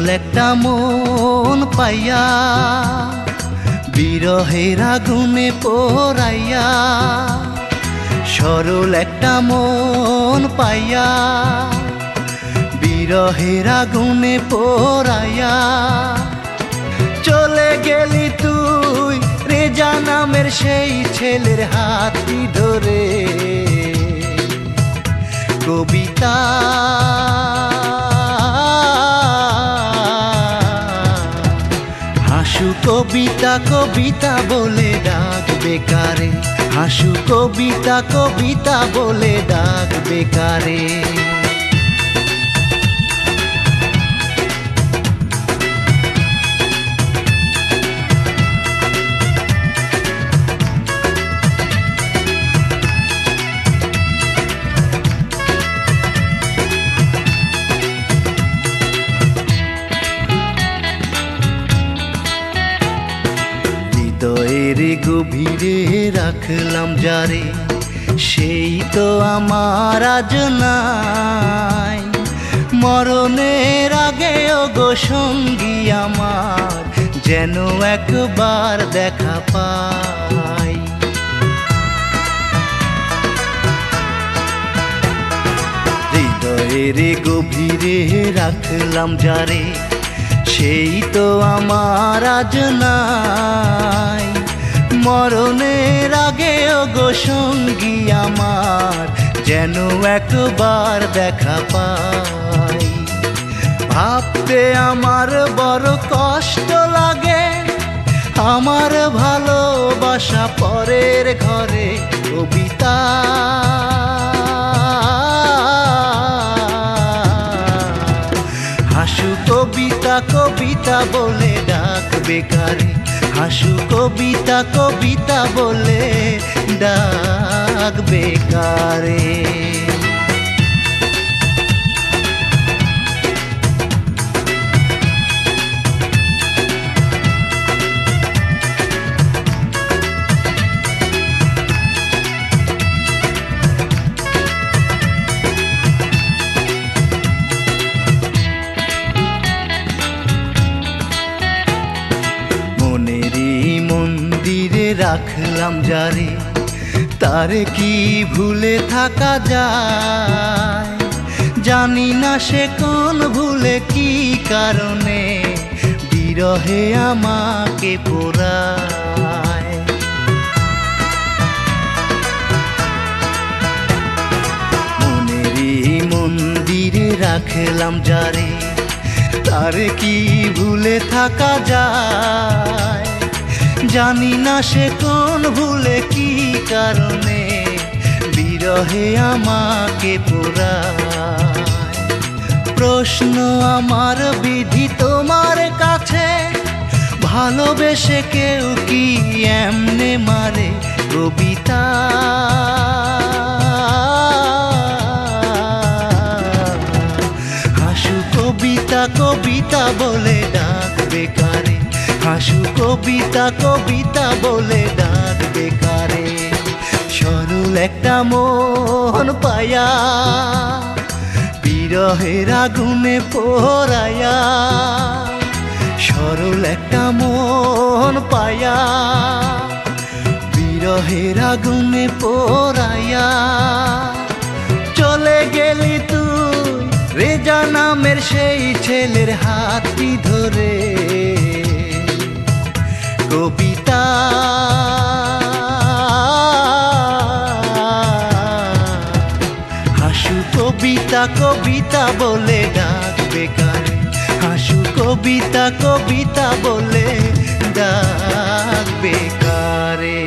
সরল একটা মন পাইয়া বিরহের আগুনে পোড়াইয়া, সরল একটা মন পাইয়া বিরহের আগুনে পোড়াইয়া, চলে গেলি তুই রেজা নামের সেই ছেলের হাতটি ধরে। কবিতা হাসু কবিতা কবিতা বলে ডাকবে কারে, হাসু কবিতা কবিতা বলে ডাকবে কারে। হৃদয়ের গভীরে রাখলাম যারে, সেই তো আমার আজ নাই। মরণের আগে ওগো সঙ্গী আমার, যেন একবার দেখা পাই। হৃদয়ের গভীরে রাখলাম যারে, সেই তো আমার আজ নাই। মরণের আগে ওগো সঙ্গী আমার, যেন একবার দেখা পাই। ভাবতে আমার বড় কষ্ট লাগে, আমার ভালোবাসা পরের ঘরে। কবিতা হাসু কবিতা কবিতা বলে ডাকবে কারে, হাসু কবিতা কবিতা বলে ডাকবে কারে। মন্দিরে রাখলাম যারে, তারে কি ভুলে থাকা যায়? জানি না সে কোন ভুলে কি কারণে বিরহে আমাকে পোড়ায়। মনেরই মন্দিরে রাখলাম যারে, তারে কি ভুলে থাকা যায়? জানি না সে কোন ভুলে কি কারণে বিরহে আমাকে পোড়ায়। প্রশ্ন আমার বিধি তোমার কাছে, ভালোবেসে কেউ কি এমনে মারে? কবিতা হাসু কবিতা কবিতা বলে ডাকবে কারে, হাসু কবিতা কবিতা বলে ডাকবে কারে। সরল একটা মন পায়া বিরহের আগুনে পোড়াইয়া, সরল একটা মন পায়া বিরহের আগুনে পোড়াইয়া, চলে গেলি তুই রেজা নামের সেই ছেলের হাতটি ধরে। কবিতা হাসু কবিতা কবিতা বলে ডাকবে কারে, হাসু কবিতা কবিতা বলে ডাকবে কারে।